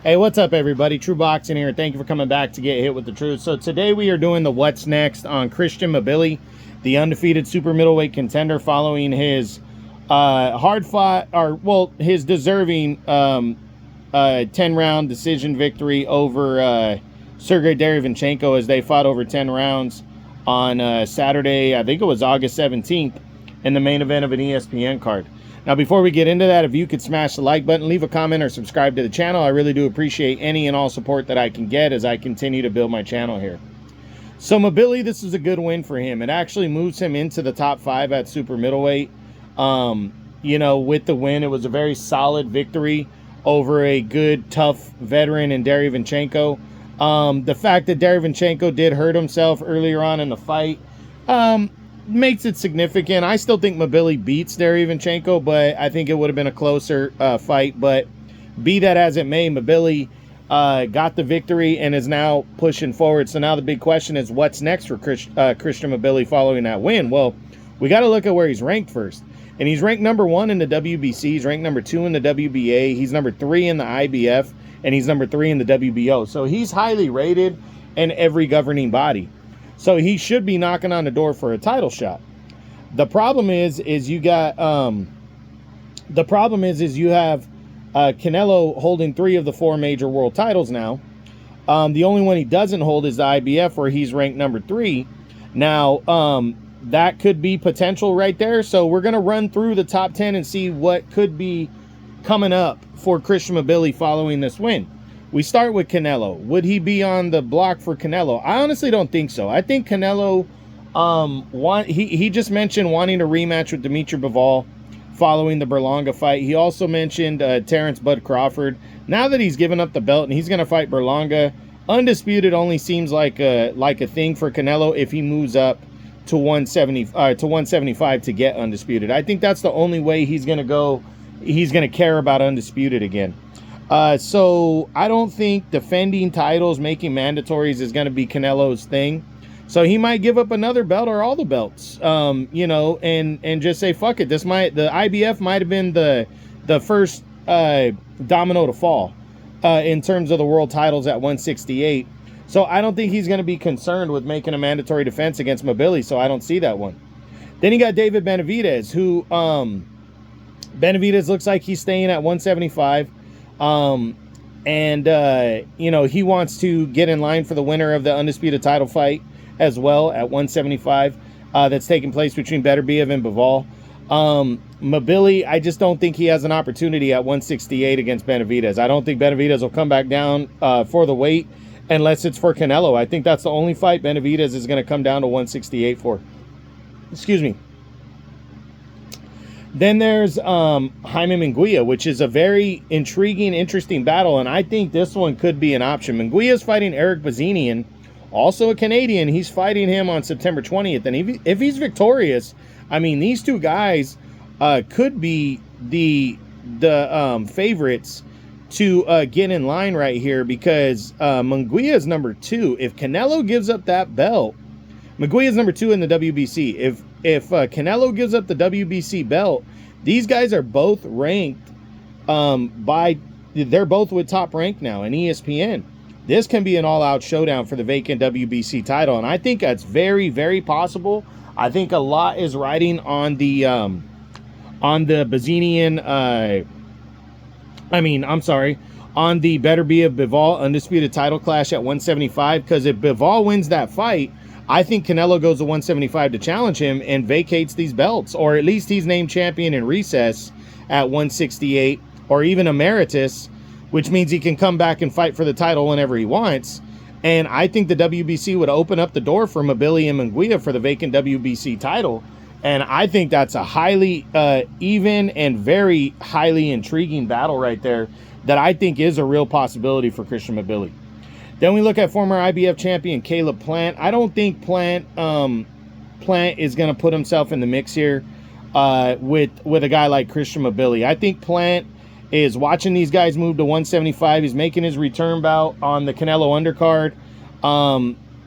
Hey, what's up, everybody? True Boxing here. Thank you for coming back to get hit with the truth. So today we are doing the what's next on Christian Mbilli, the undefeated super middleweight contender, following his his deserving 10-round decision victory over Sergey Derevyanchenko as they fought over 10 rounds on Saturday. I think it was August 17th in the main event of an ESPN card. Now, before we get into that, if you could smash the like button, leave a comment, or subscribe to the channel, I really do appreciate any and all support that I can get as I continue to build my channel here. So, Mbilli, this is a good win for him. It actually moves him into the top 5 at super middleweight. You know, with the win, it was a very solid victory over a good, tough veteran in Derevyanchenko. The fact that Derevyanchenko did hurt himself earlier on in the fight, makes it significant. I still think Mbilli beats Derevyanchenko, but I think it would have been a closer fight. But be that as it may, Mbilli got the victory and is now pushing forward. So now the big question is, what's next for Christian Mbilli following that win? Well, we got to look at where he's ranked first. And he's ranked number 1 in the WBC. He's ranked number 2 in the WBA. He's number 3 in the IBF. And he's number 3 in the WBO. So he's highly rated in every governing body. So he should be knocking on the door for a title shot. The problem is you got you have Canelo holding 3 of the 4 major world titles now. The only one he doesn't hold is the IBF, where he's ranked number 3. Now, that could be potential right there. So we're going to run through the top 10 and see what could be coming up for Christian Mbilli following this win. We start with Canelo. Would he be on the block for Canelo? I honestly don't think so. I think Canelo, he just mentioned wanting a rematch with Dimitri Bivol following the Berlanga fight. He also mentioned Terrence Bud Crawford. Now that he's given up the belt and he's going to fight Berlanga, undisputed only seems like a thing for Canelo if he moves up to 175 to get undisputed. I think that's the only way he's going to go. He's going to care about undisputed again. So I don't think defending titles, making mandatories is going to be Canelo's thing. So he might give up another belt or all the belts, you know, and just say, fuck it. The IBF might have been the first domino to fall in terms of the world titles at 168. So I don't think he's going to be concerned with making a mandatory defense against Mbilli. So I don't see that one. Then you got David Benavidez, who Benavidez looks like he's staying at 175. You know, he wants to get in line for the winner of the undisputed title fight as well at 175 that's taking place between Beterbiev and Bivol. Mbilli, I just don't think he has an opportunity at 168 against Benavidez. I don't think Benavidez will come back down for the weight unless it's for Canelo. I think that's the only fight Benavidez is going to come down to 168 for. Excuse me. Then there's Jaime Munguia, which is a very intriguing, interesting battle, and I think this one could be an option. Munguia's fighting Eric Bazinian, also a Canadian. He's fighting him on September 20th, and if he's victorious, I mean, these two guys could be the favorites to get in line right here, because Munguia is number 2. If Canelo gives up that belt, Munguia is number 2 in the WBC. If Canelo gives up the WBC belt, these guys are both ranked they're both with Top Rank now in ESPN. This can be an all-out showdown for the vacant WBC title, and I think that's very, very possible. I think a lot is riding on the Bazinian, on the Beterbiev Bivol undisputed title clash at 175, because if Bivol wins that fight, I think Canelo goes to 175 to challenge him and vacates these belts, or at least he's named champion in recess at 168, or even emeritus, which means he can come back and fight for the title whenever he wants. And I think the WBC would open up the door for Mbilli and Munguia for the vacant WBC title. And I think that's a highly even and very highly intriguing battle right there that I think is a real possibility for Christian Mbilli. Then we look at former IBF champion Caleb Plant. I don't think Plant is going to put himself in the mix here with a guy like Christian Mbilli. I think Plant is watching these guys move to 175. He's making his return bout on the Canelo undercard.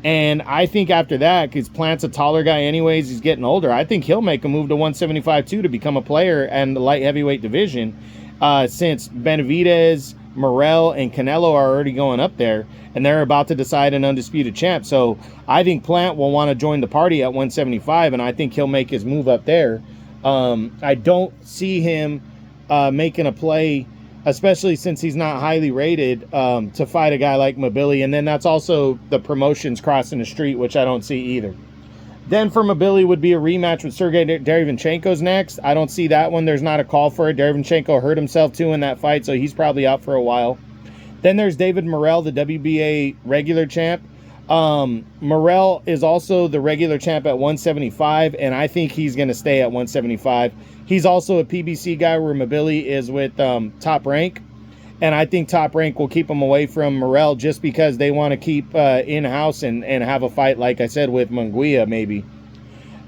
And I think after that, because Plant's a taller guy anyways, he's getting older, I think he'll make a move to 175 too to become a player in the light heavyweight division, since Benavidez, Morrell and Canelo are already going up there, and they're about to decide an undisputed champ. So I think Plant will want to join the party at 175, and I think he'll make his move up there. I don't see him making a play, especially since he's not highly rated, to fight a guy like Mbilli. And then that's also the promotions crossing the street, which I don't see either. Then for Mbilli would be a rematch with Sergey Derevyanchenko's next. I don't see that one. There's not a call for it. Derevyanchenko hurt himself too in that fight, so he's probably out for a while. Then there's David Morrell, the WBA regular champ. Morrell is also the regular champ at 175, and I think he's going to stay at 175. He's also a PBC guy where Mbilli is with Top Rank, and I think Top Rank will keep him away from Morrell just because they want to keep in-house and have a fight, like I said, with Munguia maybe.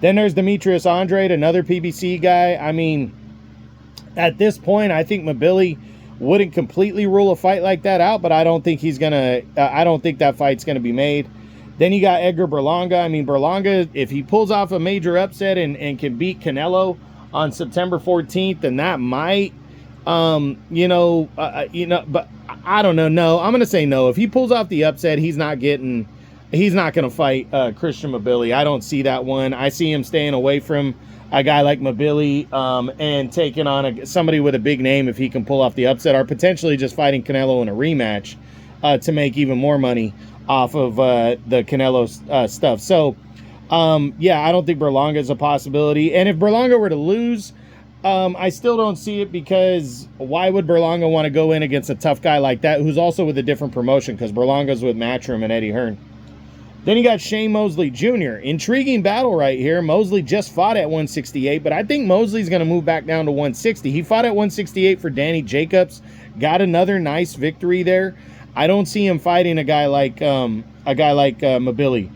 Then there's Demetrius Andrade, another PBC guy. I mean, at this point, I think Mbilli wouldn't completely rule a fight like that out, but I don't think he's gonna. I don't think that fight's gonna be made. Then you got Edgar Berlanga. I mean, Berlanga, if he pulls off a major upset and can beat Canelo on September 14th, then that might, but I don't know. No, I'm gonna say no. If he pulls off the upset, he's not gonna fight Christian Mbilli. I don't see that one. I see him staying away from a guy like Mbilli, and taking on somebody with a big name if he can pull off the upset, or potentially just fighting Canelo in a rematch to make even more money off of the Canelo stuff. So, I don't think Berlanga is a possibility. And if Berlanga were to lose, I still don't see it, because why would Berlanga want to go in against a tough guy like that, who's also with a different promotion, because Berlanga's with Matchroom and Eddie Hearn. Then you got Shane Mosley Jr. Intriguing battle right here. Mosley just fought at 168, but I think Mosley's going to move back down to 160. He fought at 168 for Danny Jacobs, got another nice victory there. I don't see him fighting a guy like Mbilli.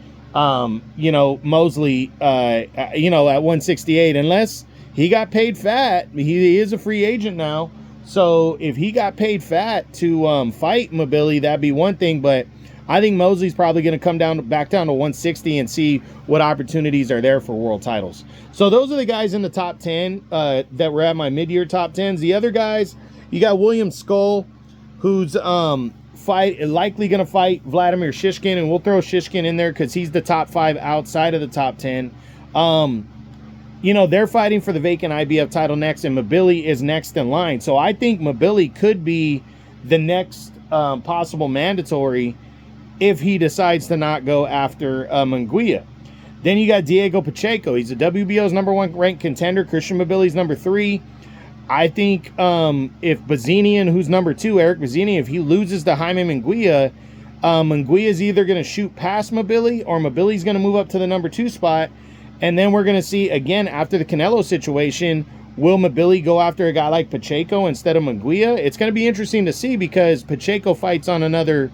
Mosley, at 168, unless he got paid fat. He is a free agent now, so if he got paid fat to fight Mbilli, that'd be one thing, but I think Mosley's probably going to come back down to 160 and see what opportunities are there for world titles. So those are the guys in the top 10 that were at my mid-year top 10s. The other guys, you got William Skull, who's likely going to fight Vladimir Shishkin, and we'll throw Shishkin in there because he's the top 5 outside of the top 10. They're fighting for the vacant IBF title next, and Mbilli is next in line. So I think Mbilli could be the next possible mandatory if he decides to not go after Munguia. Then you got Diego Pacheco. He's the WBO's #1 ranked contender. Christian Mbilli's number 3. I think if Bazinian, who's number 2, Eric Bazinian, if he loses to Jaime Munguia, Munguia's either going to shoot past Mbilli, or Mbilli's going to move up to the number 2 spot. And then we're going to see, again, after the Canelo situation, will Mbilli go after a guy like Pacheco instead of Munguia? It's going to be interesting to see, because Pacheco fights on another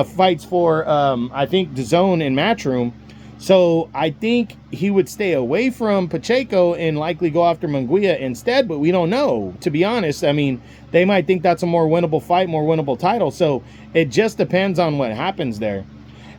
fights for, I think, DAZN and Matchroom. So I think he would stay away from Pacheco and likely go after Munguia instead, but we don't know, to be honest. I mean, they might think that's a more winnable fight, more winnable title. So it just depends on what happens there.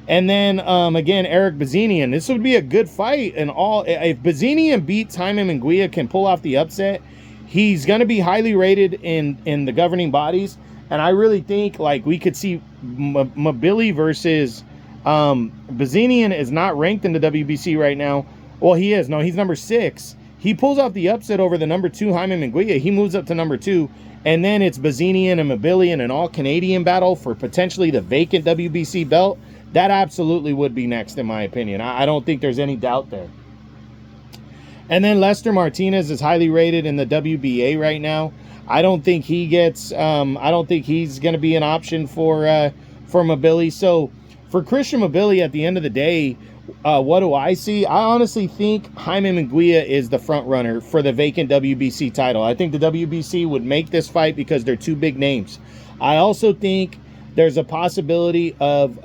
And then, again, Eric Bazinian. This would be a good fight. And if Bazinian beats Jaime Munguia, can pull off the upset, he's going to be highly rated in the governing bodies. And I really think, we could see Mbilli versus Bazinian is not ranked in the WBC right now. Well, he is. No, he's number 6. He pulls off the upset over the number 2 Jaime Munguia. He moves up to number 2. And then it's Bazinian and Mbilli in an all-Canadian battle for potentially the vacant WBC belt. That absolutely would be next, in my opinion. I don't think there's any doubt there. And then Lester Martinez is highly rated in the WBA right now. I don't think he gets. I don't think he's going to be an option for Mbilli. So for Christian Mbilli, at the end of the day, what do I see? I honestly think Jaime Munguia is the front runner for the vacant WBC title. I think the WBC would make this fight because they're 2 big names. I also think there's a possibility of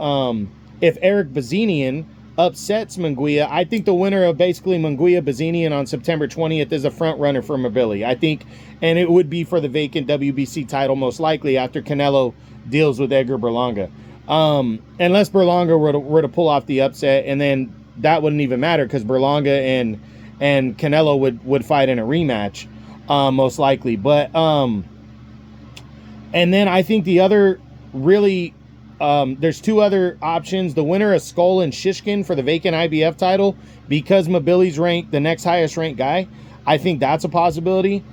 if Eric Bazinian upsets Munguia, I think the winner of basically Munguia-Bazinian on September 20th is a front runner for Mbilli. I think, and it would be for the vacant WBC title most likely after Canelo deals with Edgar Berlanga. Unless Berlanga were to pull off the upset, and then that wouldn't even matter because Berlanga and Canelo would fight in a rematch, most likely. But And then I think the other really, there's two other options. The winner of Skull and Shishkin for the vacant IBF title, because Mbilli's ranked the next highest ranked guy. I think that's a possibility.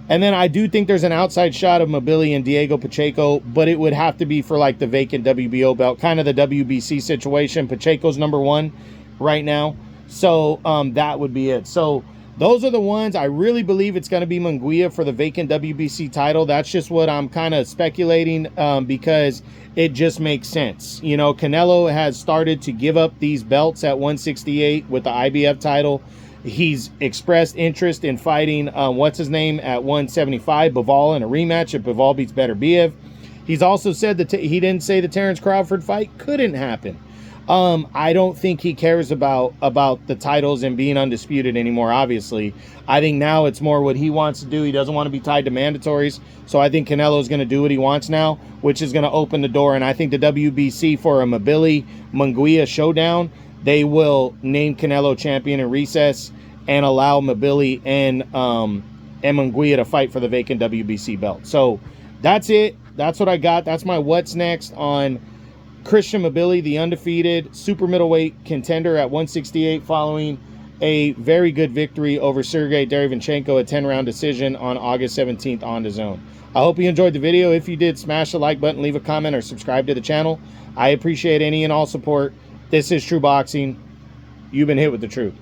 And then I do think there's an outside shot of Mbilli and Diego Pacheco, but it would have to be for like the vacant WBO belt, kind of the WBC situation. Pacheco's #1 right now. So that would be it. So those are the ones. I really believe it's going to be Munguia for the vacant WBC title. That's just what I'm kind of speculating because it just makes sense. You know, Canelo has started to give up these belts at 168 with the IBF title. He's expressed interest in fighting, what's his name, at 175, Bivol, in a rematch if Bivol beats Beterbiev. He's also said that he didn't say the Terrence Crawford fight couldn't happen. I don't think he cares about the titles and being undisputed anymore, obviously. I think now it's more what he wants to do. He doesn't want to be tied to mandatories. So I think Canelo's going to do what he wants now, which is going to open the door. And I think the WBC for a Mbilli-Munguia showdown, they will name Canelo champion in recess and allow Mbilli and Munguia to fight for the vacant WBC belt. So that's it. That's what I got. That's my what's next on Christian Mbilli, the undefeated super middleweight contender at 168, following a very good victory over Sergey Derevyanchenko, a 10-round decision on August 17th on DAZN. I hope you enjoyed the video. If you did, smash the like button, leave a comment, or subscribe to the channel. I appreciate any and all support. This is True Boxing. You've been hit with the truth.